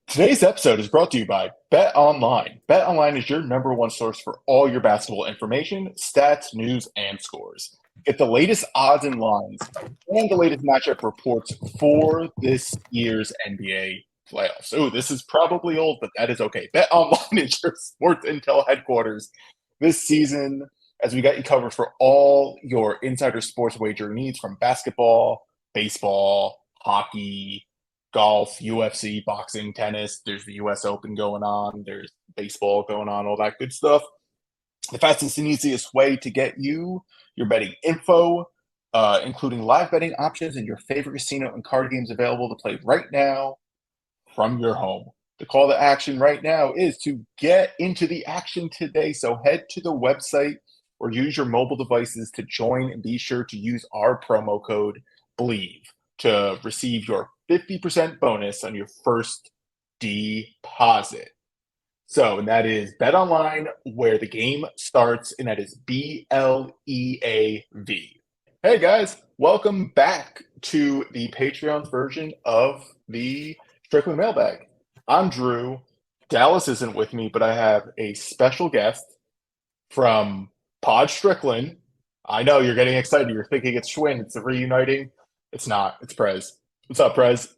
Today's episode is brought to you by Bet Online. Bet Online is your number one source for all your basketball information, stats, news, and scores. Get the latest odds and lines and the latest matchup reports for this year's NBA playoffs. Oh, this is probably old, but that is okay. Bet Online is your sports intel headquarters this season, as we got you covered for all your insider sports wagering needs from basketball, baseball, hockey, golf, UFC, boxing, tennis. There's the US Open going on. There's baseball going on, all that good stuff. The fastest and easiest way to get you your betting info, including live betting options and your favorite casino and card games available to play right now from your home. The call to action right now is to get into the action today. So head to the website or use your mobile devices to join, and be sure to use our promo code BLEAV to receive your 50% bonus on your first deposit. So, and that is Bet Online, where the game starts, and that is BLEAV. Hey guys, welcome back to the Patreon version of the Strickland Mail.bag. I'm Drew. Dallas isn't with me, but I have a special guest from Pod Strickland. I know you're getting excited. You're thinking it's Schwinn. It's a reuniting. It's not. It's Prez. What's up, Prez?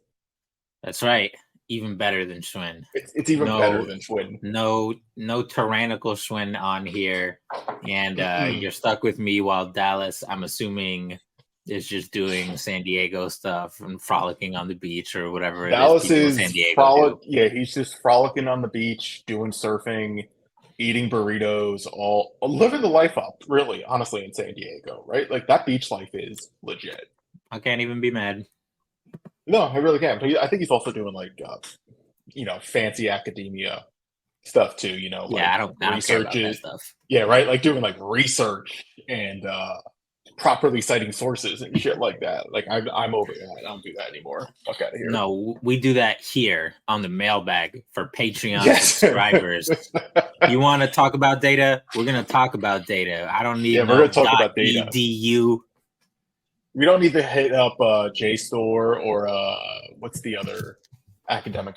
That's right. Even better than Schwinn. It's even better than Schwinn. No tyrannical Schwinn on here. And you're stuck with me while Dallas, I'm assuming, is just doing San Diego stuff and frolicking on the beach or whatever Dallas it is is San Diego do. Yeah, he's just frolicking on the beach, doing surfing, eating burritos, all living the life up, really, honestly, in San Diego, right? Like, that beach life is legit. I can't even be mad. No, I really can't. But I think he's also doing like, fancy academia stuff too. Yeah, I don't care about that stuff. Yeah, right. Like doing like research and properly citing sources and shit like that. Like I'm over that. I don't do that anymore. Fuck out of here. No, we do that here on the Mailbag for Patreon subscribers. You want to talk about data? We're gonna talk about data. I don't need we're gonna talk about data. .edu. We don't need to hit up JSTOR or what's the other academic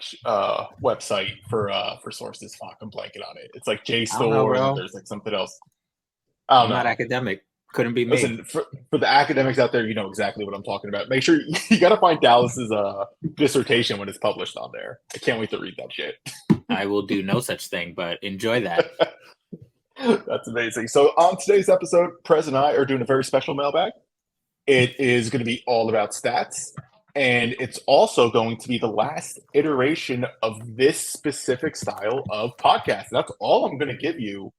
website for sources. Fuck, I'm blanking on it. It's like JSTOR, and there's like something else. I'm not academic. Couldn't be me. Listen, for the academics out there, you know exactly what I'm talking about. Make sure you got to find Dallas's dissertation when it's published on there. I can't wait to read that shit. I will do no such thing, but enjoy that. That's amazing. So on today's episode, Prez and I are doing a very special mailbag. It is going to be all about stats, and it's also going to be the last iteration of this specific style of podcast. That's all I'm going to give you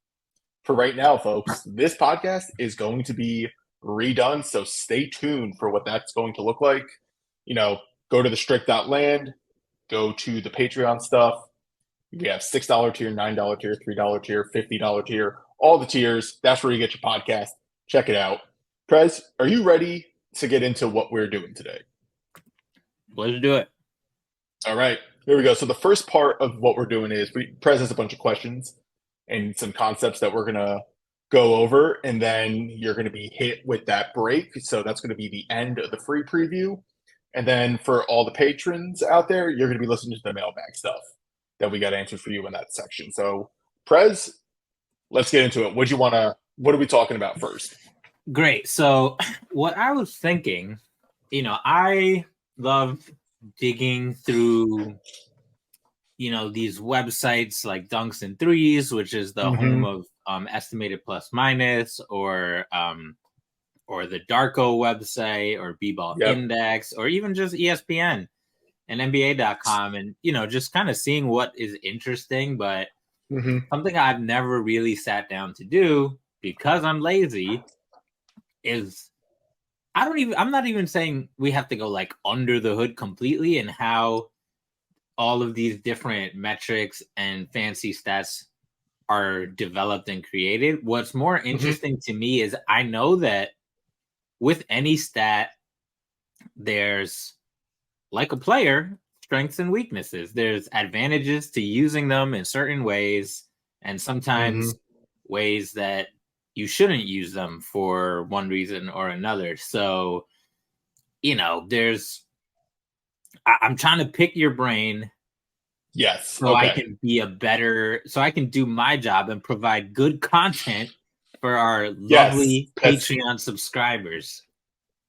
for right now, folks. This podcast is going to be redone, so stay tuned for what that's going to look like. Go to the strict.land, go to the Patreon stuff. We have $6 tier, $9 tier, $3 tier, $50 tier, all the tiers. That's where you get your podcast. Check it out. Prez, are you ready to get into what we're doing today? Let's do it. All right, here we go. So the first part of what we're doing is Prez has a bunch of questions and some concepts that we're going to go over, and then you're going to be hit with that break. So that's going to be the end of the free preview. And then for all the patrons out there, you're going to be listening to the mailbag stuff that we got answered for you in that section. So Prez, let's get into it. What are we talking about first? Great. So what I was thinking, I love digging through, these websites like Dunks and Threes, which is the home of estimated plus minus, or the DARKO website, or B-Ball Index, or even just ESPN and NBA.com, and just kind of seeing what is interesting. But something I've never really sat down to do because I'm lazy is I'm not even saying we have to go like under the hood completely and how all of these different metrics and fancy stats are developed and created. What's more interesting to me is I know that with any stat, there's, like a player, strengths and weaknesses. There's advantages to using them in certain ways, and sometimes ways that you shouldn't use them for one reason or another. So, I'm trying to pick your brain Yes. so I Okay. can be so I can do my job and provide good content for our Yes. lovely Patreon subscribers.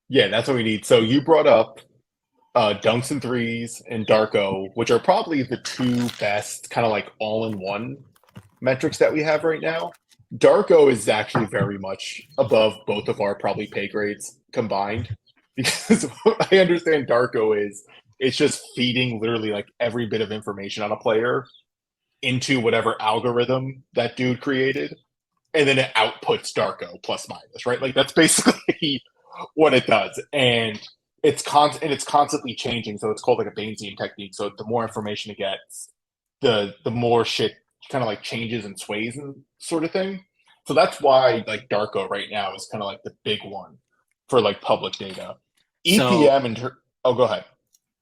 Yeah, that's what we need. So you brought up Dunks and Threes and Darko, which are probably the two best kind of like all-in-one metrics that we have right now. Darko is actually very much above both of our probably pay grades combined because what I understand Darko is it's just feeding literally like every bit of information on a player into whatever algorithm that dude created, and then it outputs Darko plus minus, right? Like that's basically what it does, and it's constantly changing. So it's called like a Bayesian technique. So the more information it gets, the more shit kind of like changes and sways and sort of thing. So that's why like Darko right now is kind of like the big one for like public data. So, EPM and oh, go ahead.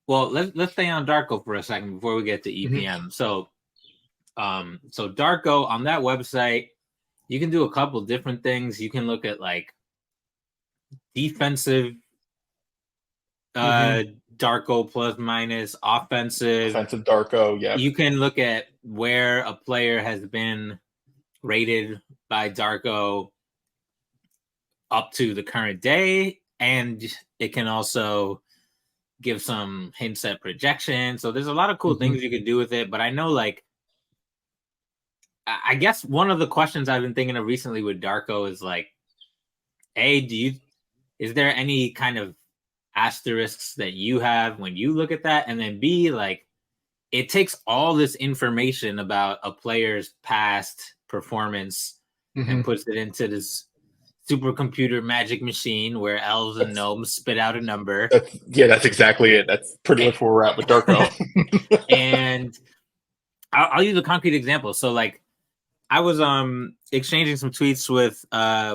well, let's stay on Darko for a second before we get to EPM. Mm-hmm. So Darko on that website, you can do a couple different things. You can look at like defensive Darko plus minus, offensive Darko, yeah. You can look at where a player has been rated by Darko up to the current day, and it can also give some hints at projection. So there's a lot of cool things you can do with it. But I know, like, I guess one of the questions I've been thinking of recently with Darko is like, is there any kind of asterisks that you have when you look at that? And then B, like, it takes all this information about a player's past performance and puts it into this supercomputer magic machine where elves and gnomes spit out a number. That's exactly it. That's pretty much where we're at with Darko. And I'll use a concrete example. So, like, I was exchanging some tweets with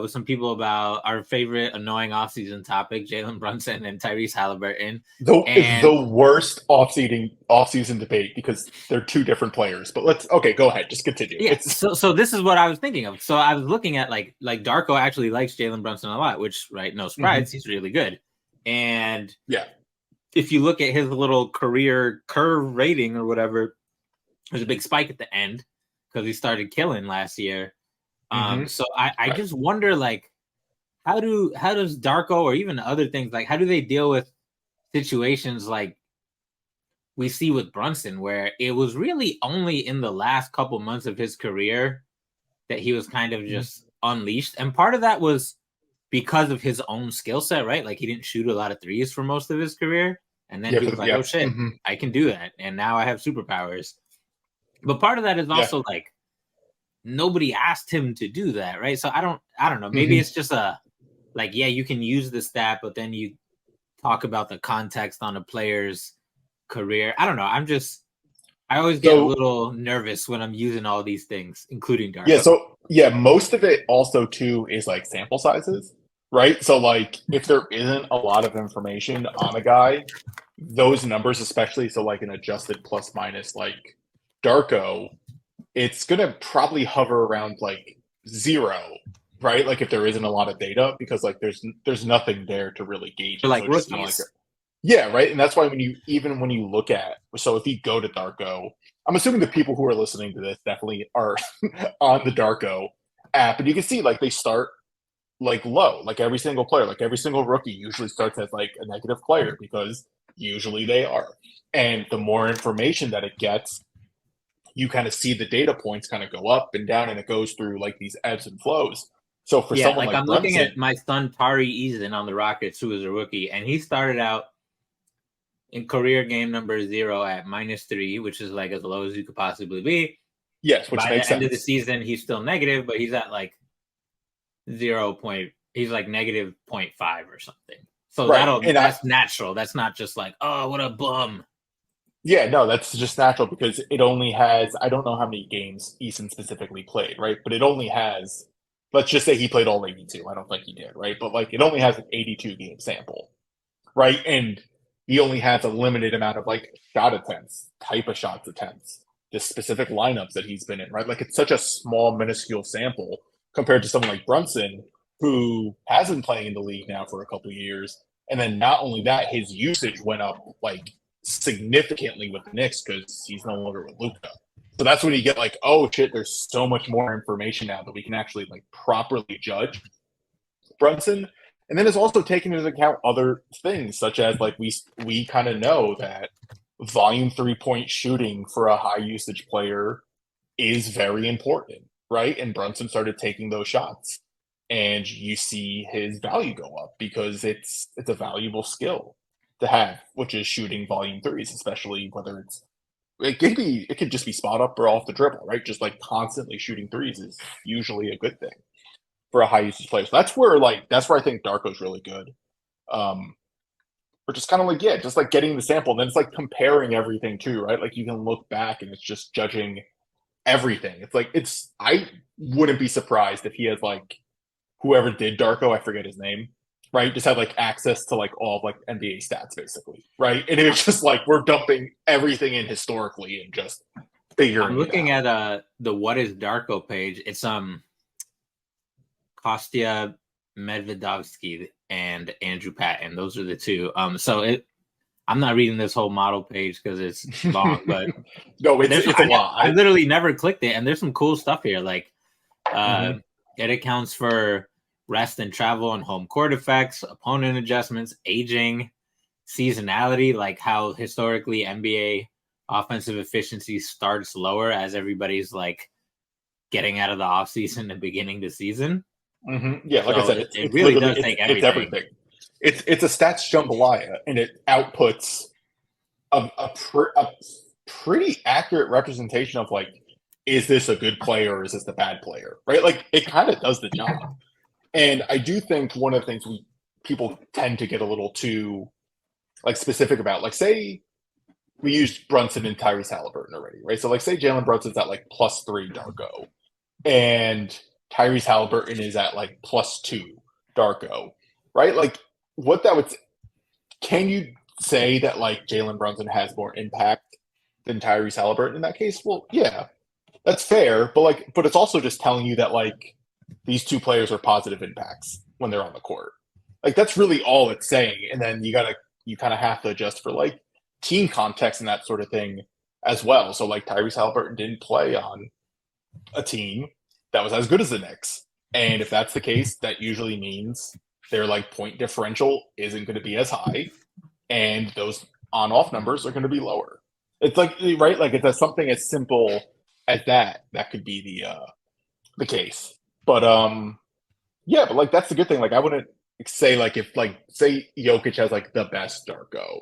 some people about our favorite annoying offseason topic, Jalen Brunson and Tyrese Halliburton. The worst offseason debate because they're two different players. But go ahead, just continue. Yeah. So this is what I was thinking of. So I was looking at like Darko actually likes Jalen Brunson a lot, which, right, no surprise, he's really good. And yeah, if you look at his little career curve rating or whatever, there's a big spike at the end because he started killing last year. So I just wonder, like, how does Darko or even other things, like, how do they deal with situations like we see with Brunson, where it was really only in the last couple months of his career that he was kind of just unleashed. And part of that was because of his own skill set, right? Like, he didn't shoot a lot of threes for most of his career. And then he was like, oh shit, I can do that. And now I have superpowers. But part of that is also like, nobody asked him to do that, right? So I don't know. Maybe it's just you can use the stat, but then you talk about the context on a player's career. I don't know. I always get a little nervous when I'm using all these things, including Darko. Most of it also too is like sample sizes, right? So like if there isn't a lot of information on a guy, those numbers, especially so like an adjusted plus minus like Darko, it's gonna probably hover around like 0, right? Like if there isn't a lot of data, because like there's nothing there to really gauge it. Like, so rookies. Yeah, right. And that's why when you look at, so if you go to Darko, I'm assuming the people who are listening to this definitely are on the Darko app, and you can see like they start like low, like every single player, like every single rookie usually starts as like a negative player because usually they are. And the more information that it gets, you kind of see the data points kind of go up and down, and it goes through like these ebbs and flows. So for someone like I'm Brunson, looking at my son Tari Eason on the Rockets, who is a rookie, and he started out in career game number 0 at -3, which is like as low as you could possibly be. Yes, which by makes the end sense. of the season, he's still negative, but he's at like 0. He's like negative 0.5 or something. So that's natural. That's not just like, oh, what a bum. Yeah, no, that's just natural because it only has, I don't know how many games Eason specifically played, right? But it only has, let's just say he played all 82. I don't think he did, right? But like it only has an 82 game sample, right? And he only has a limited amount of like shot attempts, type of shots attempts, the specific lineups that he's been in, right? Like it's such a small, minuscule sample compared to someone like Brunson, who has been playing in the league now for a couple of years. And then not only that, his usage went up like significantly with the Knicks because he's no longer with Luka. So that's when you get like, oh shit, there's so much more information now that we can actually like properly judge Brunson. And then it's also taking into account other things, such as like we kind of know that volume 3-point shooting for a high usage player is very important, right? And Brunson started taking those shots, and you see his value go up because it's a valuable skill to have, which is shooting volume threes, especially whether it could just be spot up or off the dribble, right? Just like constantly shooting threes is usually a good thing for a high usage player. So that's where I think Darko's really good. Or just kind of like, yeah, just like getting the sample, and then it's like comparing everything too, right? Like you can look back and it's just judging everything. It's like I wouldn't be surprised if he has like whoever did Darko, I forget his name, right? Just had like access to like all of like NBA stats basically, right? And it's just like we're dumping everything in historically and just figuring. I'm looking at the What is Darko page. It's Kostya Medvedovsky and Andrew Patton. Those are the two. I'm not reading this whole model page because it's long, but no, it's a lot. I literally never clicked it, and there's some cool stuff here. Like, it accounts for rest and travel and home court effects, opponent adjustments, aging, seasonality, like how historically NBA offensive efficiency starts lower as everybody's like getting out of the offseason and beginning the season. Yeah, like I said, it really does take everything. It's everything. It's a stats jambalaya, and it outputs a pretty accurate representation of like, is this a good player or is this a bad player, right? Like it kind of does the job. And I do think one of the things people tend to get a little too like specific about, like say we used Brunson and Tyrese Halliburton already, right? So like say Jalen Brunson's at like +3 Darko, and Tyrese Halliburton is at like +2 Darko, right? Like what that would, can you say that like Jalen Brunson has more impact than Tyrese Halliburton in that case? Well, yeah, that's fair, but it's also just telling you that like these two players are positive impacts when they're on the court. Like that's really all it's saying. And then you kind of have to adjust for like team context and that sort of thing as well. So like Tyrese Halliburton didn't play on a team that was as good as the Knicks. And if that's the case, that usually means their like point differential isn't going to be as high, and those on-off numbers are going to be lower. It's like, right, like it's something as simple as that could be the case. But yeah, but like that's the good thing. Like I wouldn't say like if like say Jokic has like the best Darko.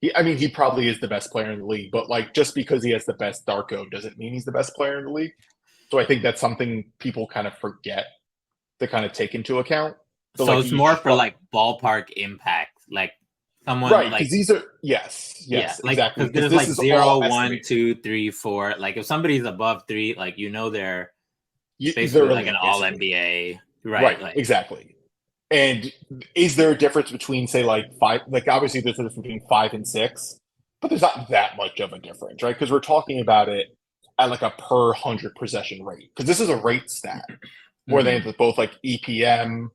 He probably is the best player in the league, but like just because he has the best Darko doesn't mean he's the best player in the league. So I think that's something people kind of forget to kind of take into account. So like it's more for like ballpark impact, like someone right? Like because these are yes, like, exactly. There's like 0, 1, 2, 3, 4. Like if somebody's above 3, like they're basically like an all NBA, right? Like, exactly. And is there a difference between say like 5? Like obviously there's a difference between 5 and 6, but there's not that much of a difference, right? Because we're talking about it at like a per 100 possession rate, because this is a rate stat more than both like EPM,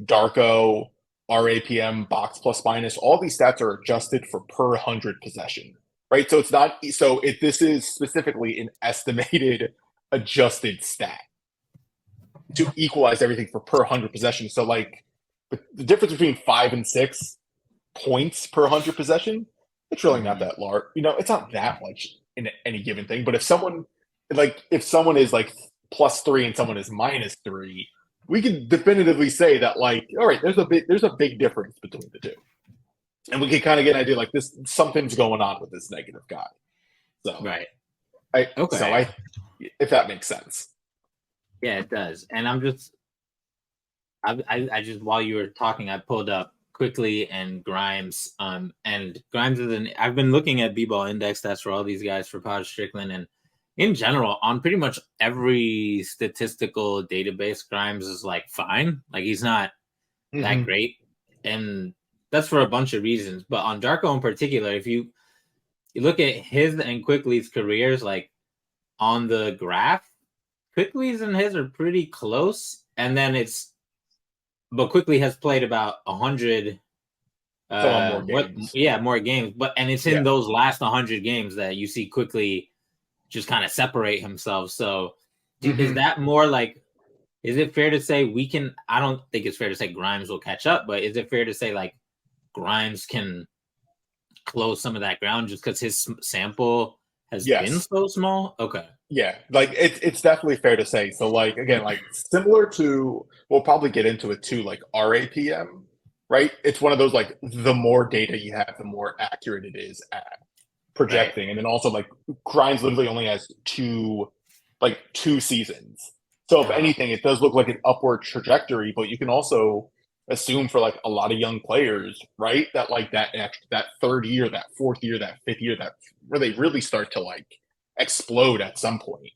Darko, RAPM, box plus minus. All these stats are adjusted for per 100 possession, right? So it's not, so if this is specifically an estimated adjusted stat to equalize everything for per 100 possession. So like the difference between 5 and 6 points per 100 possession, it's really not that large. It's not that much in any given thing. But if someone is like +3 and someone is -3, we can definitively say that like, all right, there's a big difference between the two, and we can kind of get an idea like this, something's going on with this negative guy. So right, if that makes sense. Yeah, it does. And I just while you were talking, I pulled up quickly and Grimes. And Grimes I've been looking at B-ball index stats for all these guys for Pod Strickland, and in general, on pretty much every statistical database, Grimes is like fine. Like he's not that great, and that's for a bunch of reasons. But on Darko in particular, if you look at his and Quickly's careers, like on the graph, Quickly's and his are pretty close, and then but Quickly has played about 100 So on more games. More games. And it's in Yeah. those last 100 games that you see quickly just kind of separate himself. So is that more like, is it fair to say I don't think it's fair to say Grimes will catch up, but is it fair to say like Grimes can close some of that ground just because his sample has been so small? Okay. Yeah, like it's definitely fair to say. So like again, like similar to, we'll probably get into it too, like RAPM, right? It's one of those like the more data you have, the more accurate it is at projecting. Right. And then also like Grimes literally only has two seasons. So if anything, it does look like an upward trajectory, but you can also assume for like a lot of young players, right? That like that third year, that fourth year, that fifth year, that where they really start to like explode at some point.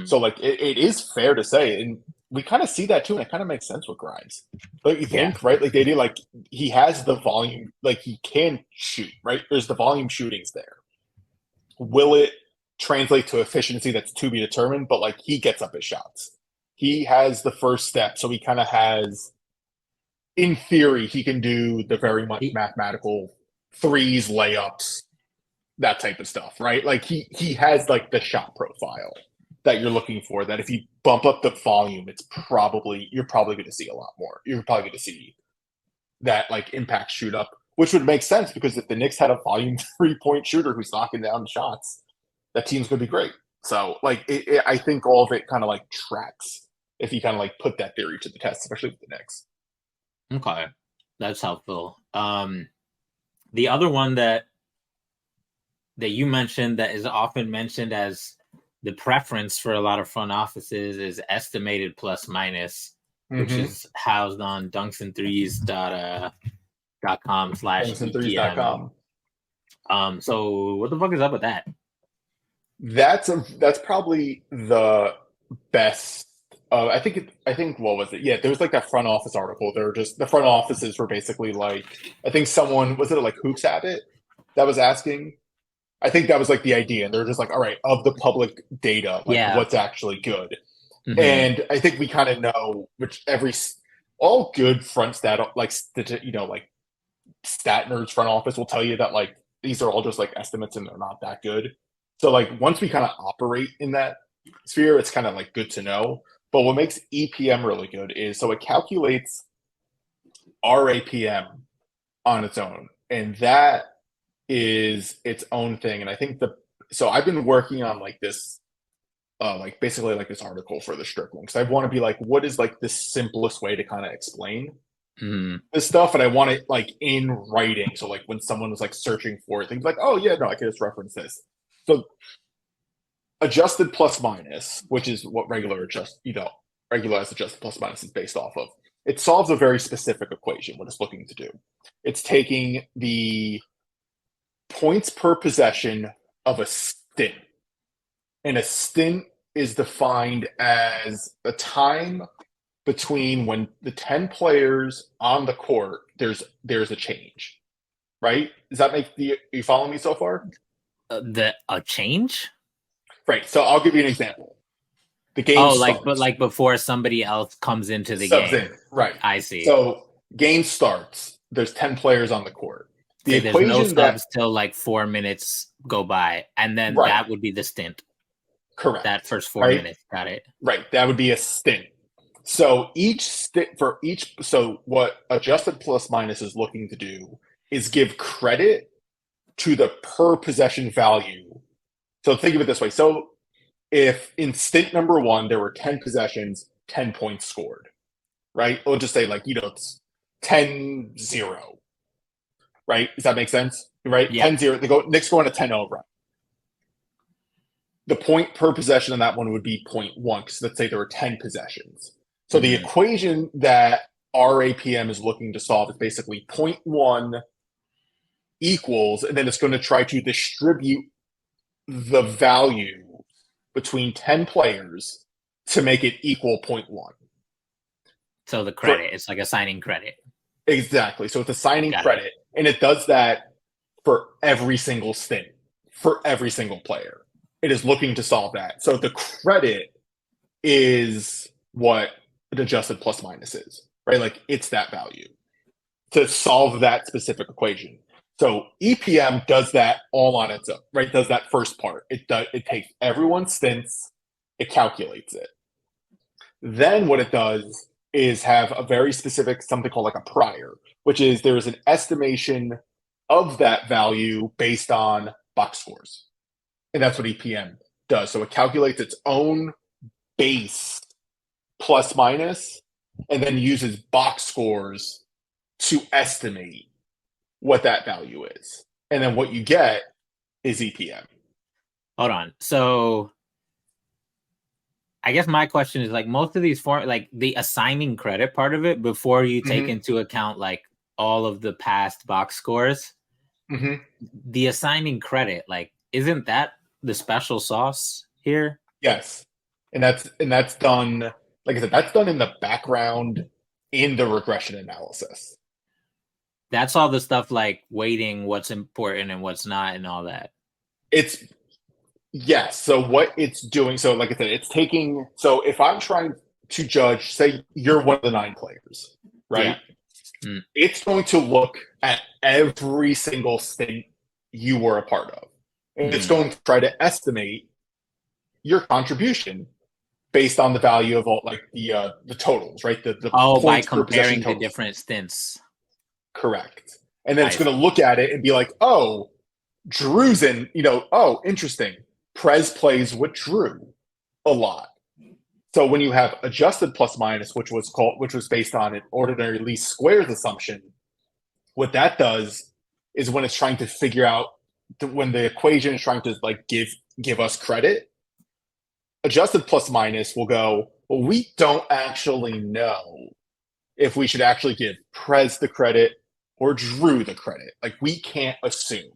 So like it is fair to say, and we kind of see that too, and it kind of makes sense with Grimes. But you think, right? Like they do, like he has the volume, like he can shoot, right? There's the volume shootings there. Will it translate to efficiency? That's to be determined, but like he gets up his shots. He has the first step, so he kind of has, in theory, he can do the very much mathematical threes, layups, that type of stuff, right? Like he has like the shot profile that you're looking for, that if you bump up the volume, you're probably going to see a lot more. You're probably going to see that like impact shoot up, which would make sense because if the Knicks had a volume 3-point shooter who's knocking down shots, that team's going to be great. So like I think all of it kind of like tracks if you kind of like put that theory to the test, especially with the Knicks. Okay, that's helpful. The other one that you mentioned that is often mentioned as the preference for a lot of front offices is estimated plus minus, which is housed on dunksandthrees.com/EPM. So what the fuck is up with that? That's probably the best. I think what was it? Yeah, there was like that front office article. They're just, the front offices were basically like, I think someone, was it like Hoops Habit that was asking? I think that was like the idea, and they're just like, all right, of the public data, like what's actually good. And I think we kind of know which all good front stat, like stat nerds front office will tell you that like these are all just like estimates and they're not that good. So like once we kind of operate in that sphere, it's kind of like good to know. But what makes EPM really good is, so it calculates RAPM on its own, and that is its own thing. And I think so I've been working on like this, like basically like this article for the Strickland, because I want to be like, what is like the simplest way to kind of explain this stuff, and I want it like in writing, so like when someone was like searching for it, things like, oh yeah, no, I can just reference this. So adjusted plus minus, which is what regularized adjusted plus minus is based off of, it solves a very specific equation. What it's looking to do, it's taking the points per possession of a stint, and a stint is defined as the time between when the 10 players on the court, there's a change, right? Does that make you follow me so far? A change? Right. So I'll give you an example. The game starts. But like before somebody else comes into the game. Right. I see. So game starts. There's 10 players on the court. There's no subs till like 4 minutes go by, and then that would be the stint. Correct. That first 4 minutes. Got it. Right. That would be a stint. So so what adjusted plus minus is looking to do is give credit to the per possession value. So think of it this way. So if in stint number 1, there were 10 possessions, 10 points scored, right? We'll just say like, it's 10-0, right? Does that make sense? Right? Yeah. 10-0. Knicks go on a 10-0 run. The point per possession on that one would be 0.1, because let's say there were 10 possessions. So the equation that RAPM is looking to solve is basically 0.1 equals, and then it's going to try to distribute the value between 10 players to make it equal 0.1. So the credit, it's like assigning credit. Exactly. So it's assigning credit, and it does that for every single stint, for every single player. It is looking to solve that. So the credit is what an adjusted plus minus is, right? Like it's that value. to solve that specific equation. So EPM does that all on its own, right? Does that first part. It takes everyone's stints, it calculates it. Then what it does is have a very specific something called like a prior, which is there is an estimation of that value based on box scores. And that's what EPM does. So it calculates its own base plus minus and then uses box scores to estimate what that value is. And then what you get is EPM. Hold on. So I guess my question is like most of these like the assigning credit part of it before you take into account like all of the past box scores. The assigning credit, like, isn't that the special sauce here? Yes. And that's done, like I said, that's done in the background in the regression analysis. That's all the stuff like weighting what's important and what's not and all that. Yes. So what it's doing, so like I said, it's taking, so if I'm trying to judge, say you're one of the 9 players, right? Yeah. It's going to look at every single stint you were a part of. And it's going to try to estimate your contribution based on the value of all like the totals, right? The by comparing the different stints. Correct. And then it's going to look at it and be like, oh, Drew's in, oh, interesting. Prez plays with Drew a lot. So when you have adjusted plus minus, which was based on an ordinary least squares assumption, what that does is when it's trying to figure out when the equation is trying to like give us credit, adjusted plus minus will go, well, we don't actually know if we should actually give Prez the credit or Drew the credit. Like we can't assume.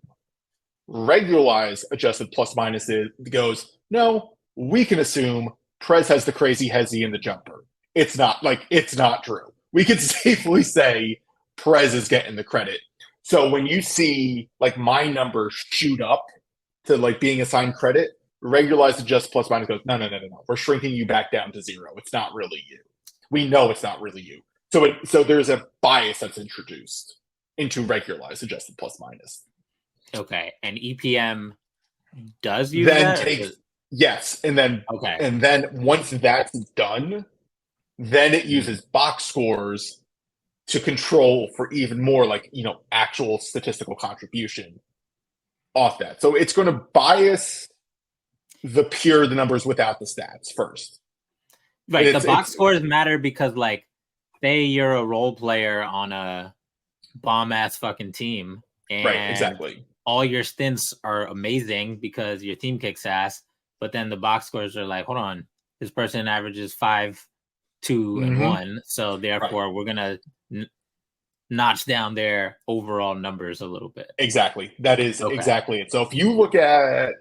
Regularized adjusted plus minus goes, no, we can assume Prez has the crazy hezzy in the jumper. It's not Drew. We can safely say Prez is getting the credit. So when you see like my number shoot up to like being assigned credit, regularized adjusted plus minus goes, no. We're shrinking you back down to 0. It's not really you. We know it's not really you. So there's a bias that's introduced into regularized adjusted plus minus. Okay, and EPM does use that? Yes, and then once that's done, then it uses box scores to control for even more like actual statistical contribution off that. So it's going to bias the numbers without the stats first. Right, the box scores matter because like say you're a role player on a bomb ass fucking team, and right, exactly. All your stints are amazing because your team kicks ass, but then the box scores are like, hold on, this person averages 5, 2, and 1, so therefore we're gonna notch down their overall numbers a little bit. Exactly, that is exactly it. So if you look at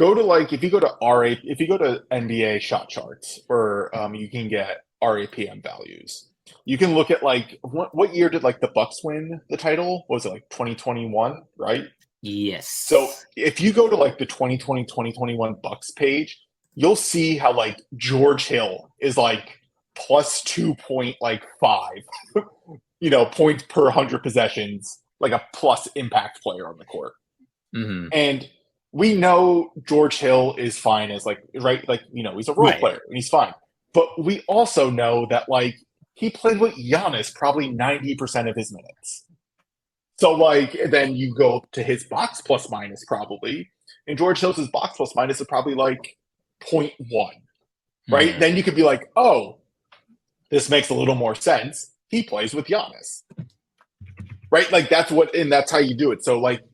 if you go to NBA shot charts, or you can get RAPM values. You can look at like what year did like the Bucks win the title? What was it, like 2021, right? Yes. So if you go to like the 2020-2021 Bucks page, you'll see how like George Hill is like plus 2.5, points per 100 possessions, like a plus impact player on the court. And we know George Hill is fine as like, right, like, he's a role player and he's fine. But we also know that like he played with Giannis probably 90% of his minutes. So, like, then you go to his box plus minus probably, and George Hill's box plus minus is probably like 0.1, right? Then you could be like, oh, this makes a little more sense. He plays with Giannis, right? Like, that's how you do it. So, like,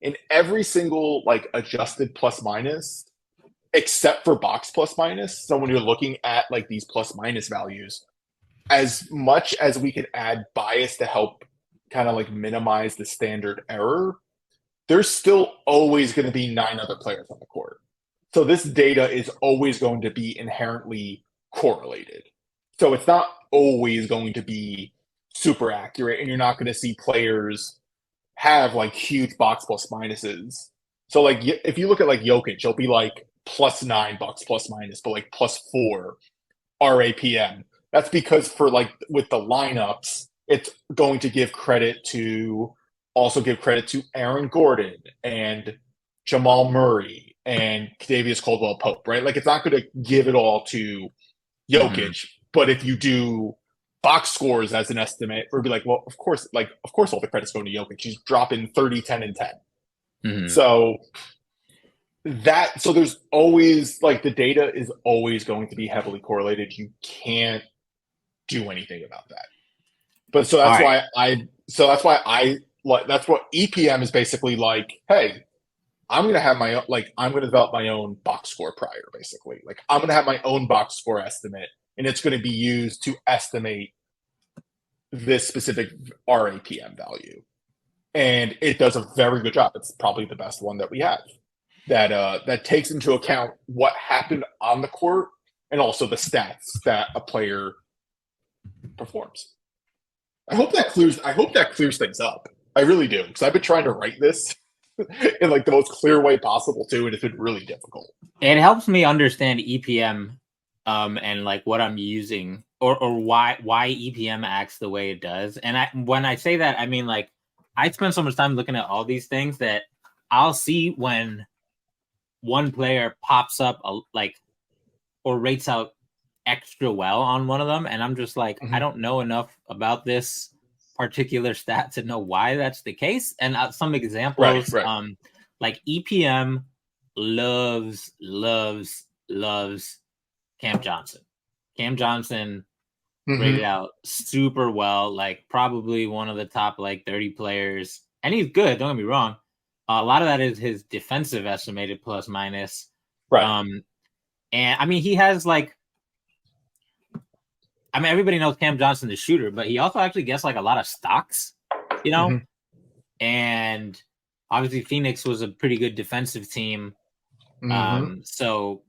in every single, like, adjusted plus minus, except for box plus minus, so when you're looking at, like, these plus minus values, as much as we could add bias to help kind of like minimize the standard error, there's still always going to be 9 other players on the court. So this data is always going to be inherently correlated. So it's not always going to be super accurate, and you're not going to see players have like huge box plus minuses. So like if you look at like Jokic, he'll be like +9 box plus minus, but like +4 RAPM. That's because for like with the lineups, it's going to give credit to Aaron Gordon and Jamal Murray and Kadavius Caldwell-Pope, right? Like, it's not going to give it all to Jokic, but if you do box scores as an estimate, or be like, well, of course all the credit's going to Jokic. He's dropping 30, 10, and 10. So there's always, like, the data is always going to be heavily correlated. You can't do anything about that. But that's what EPM is basically like. Hey, I'm going to have my own, like, I'm going to develop my own box score prior, basically. Like, I'm going to have my own box score estimate, and it's going to be used to estimate this specific RAPM value. And it does a very good job. It's probably the best one that we have that takes into account what happened on the court and also the stats that a player performs. I hope that clears things up. I really do, because I've been trying to write this in, like, the most clear way possible too, and it's been really difficult. It helps me understand EPM, and like what I'm using, or why EPM acts the way it does. And when I say that, I mean, like, I spend so much time looking at all these things that I'll see when one player pops up or rates out extra well on one of them, and I'm just like, I don't know enough about this particular stat to know why that's the case. And some examples, right. Like EPM loves Cam Johnson. Cam Johnson rated out super well, like probably one of the top, like, 30 players, and he's good, don't get me wrong. A lot of that is his defensive estimated plus minus, right? And I mean, he has, like, I mean, everybody knows Cam Johnson the shooter, but he also actually gets, like, a lot of stocks, you know. And obviously Phoenix was a pretty good defensive team, so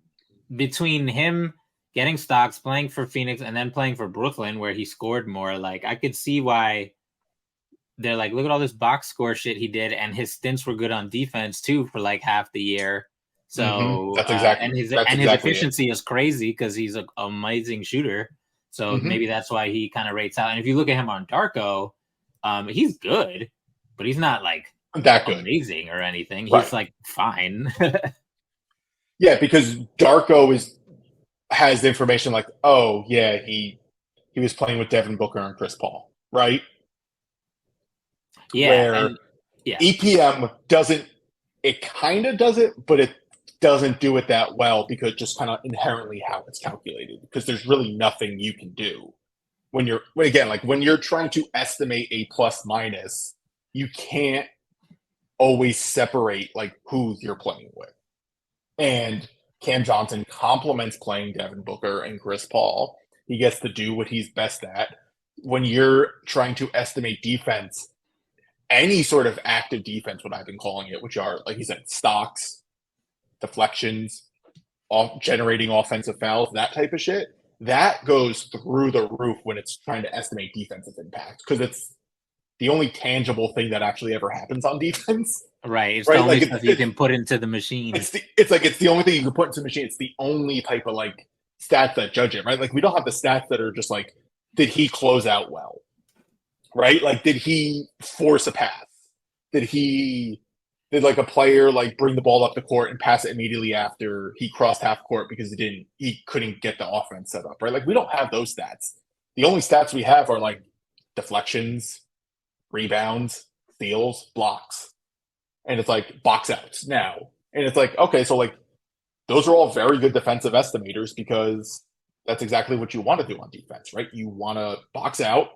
between him getting stocks, playing for Phoenix, and then playing for Brooklyn, where he scored more, like, I could see why they're like, look at all this box score shit he did, and his stints were good on defense too for like half the year. So that's exactly his exactly efficiency is crazy because he's an amazing shooter. So maybe that's why he kind of rates out. And if you look at him on DARKO, he's good, but he's not like that good, amazing or anything. He's like fine. Yeah, because DARKO has information like, oh yeah, he was playing with Devin Booker and Chris Paul, right? Yeah, where EPM doesn't. It kind of does it, but it doesn't do it that well because just kind of inherently how it's calculated. Because there's really nothing you can do when you're trying to estimate a plus minus. You can't always separate like who you're playing with. And Cam Johnson complements playing Devin Booker and Chris Paul. He gets to do what he's best at. When you're trying to estimate defense, any sort of active defense, what I've been calling it, which are, like you said, stocks, deflections, generating offensive fouls, that type of shit, that goes through the roof when it's trying to estimate defensive impact because it's the only tangible thing that actually ever happens on defense. Right. It's the only stuff you can put into the machine. It's the only thing you can put into the machine. It's the only type of like stats that judge it, right? Like we don't have the stats that are just like, did he close out well? Right? Like, did he force a pass? Did like a player like bring the ball up the court and pass it immediately after he crossed half court because he couldn't get the offense set up, right? Like we don't have those stats. The only stats we have are like deflections, rebounds, steals, blocks. And it's like box outs now. And it's like, okay, so like those are all very good defensive estimators because that's exactly what you want to do on defense, right? You want to box out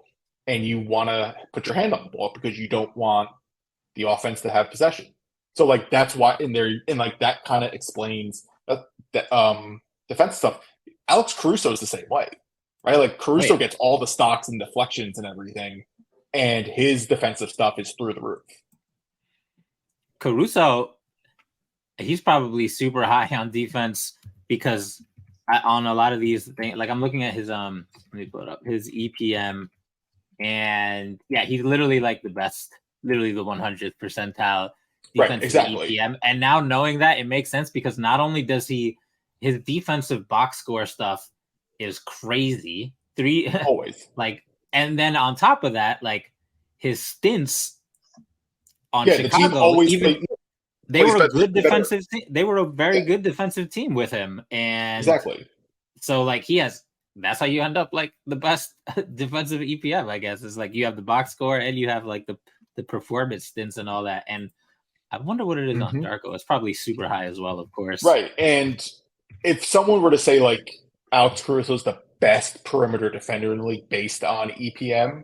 and you want to put your hand on the ball because you don't want the offense to have possession. So like that's why like that kind of explains that defense stuff. Alex Caruso is the same way, right? Like Caruso gets all the stocks and deflections and everything, and his defensive stuff is through the roof. Caruso, he's probably super high on defense because on a lot of these things, like I'm looking at his let me pull it up, his EPM, and yeah, he's literally like the best, literally the 100th percentile defensive EPM. And now knowing that, it makes sense because not only does his defensive box score stuff is crazy, always like and then on top of that, like his stints on The team Chicago, always even they plays were a good better. defensive team. They were a very good defensive team with him, and Exactly. so like he has. That's how you end up like the best defensive EPM, I guess. It's like you have the box score and you have like the performance stints and all that. And I wonder what it is on DARKO. It's probably super high as well, of course. Right. And if someone were to say like Alex Caruso is the best perimeter defender in the league based on EPM,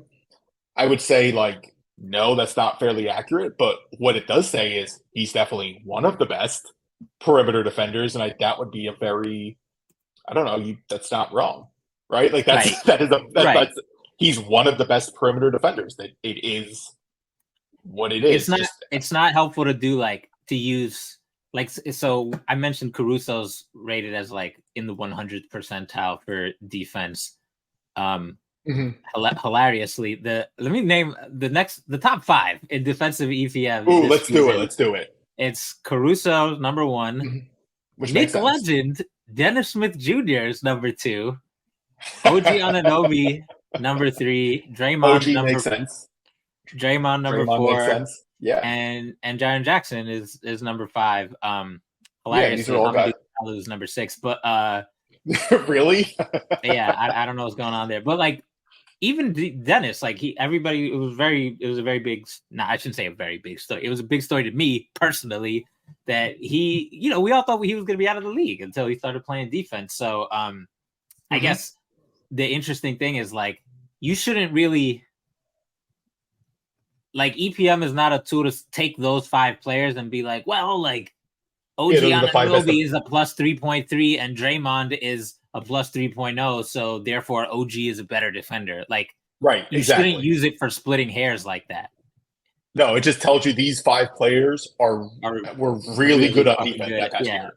I would say like no, that's not fairly accurate. But what it does say is he's definitely one of the best perimeter defenders, and that would be a very, I don't know, that's not wrong, right? Like that's he's one of the best perimeter defenders. That it is what it is. It's not helpful to do like to use like, so I mentioned Caruso's rated as like in the 100th percentile for defense. Hilariously, let me name the top 5 in defensive EPM. Ooh, let's do it. It's Caruso number 1, Nick Legend, Dennis Smith Jr. is number 2, OG Anunoby number 3, Draymond makes sense. Draymond number 4, makes sense. Yeah, and Jaren Jackson is number 5. Hilariously, Hamidou is number 6, but really, yeah, I don't know what's going on there, but like even Dennis, like everybody, it was a very big. No, I shouldn't say a very big story. It was a big story to me personally that he, we all thought he was going to be out of the league until he started playing defense. So, I guess the interesting thing is like you shouldn't really. Like EPM is not a tool to take those 5 players and be like, well, like OG Anunoby is a plus 3.3 and Draymond is a plus 3.0, so therefore OG is a better defender. Like, right, you shouldn't use it for splitting hairs like that. No, it just tells you these 5 players were really good on defense that past year,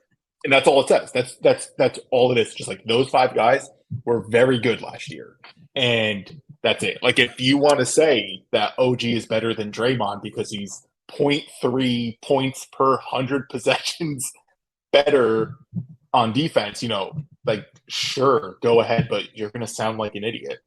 and that's all it says. That's all it is. Just like those 5 guys were very good last year, and that's it. Like if you want to say that OG is better than Draymond because he's 0.3 points per 100 possessions better on defense, like sure, go ahead, but you're going to sound like an idiot.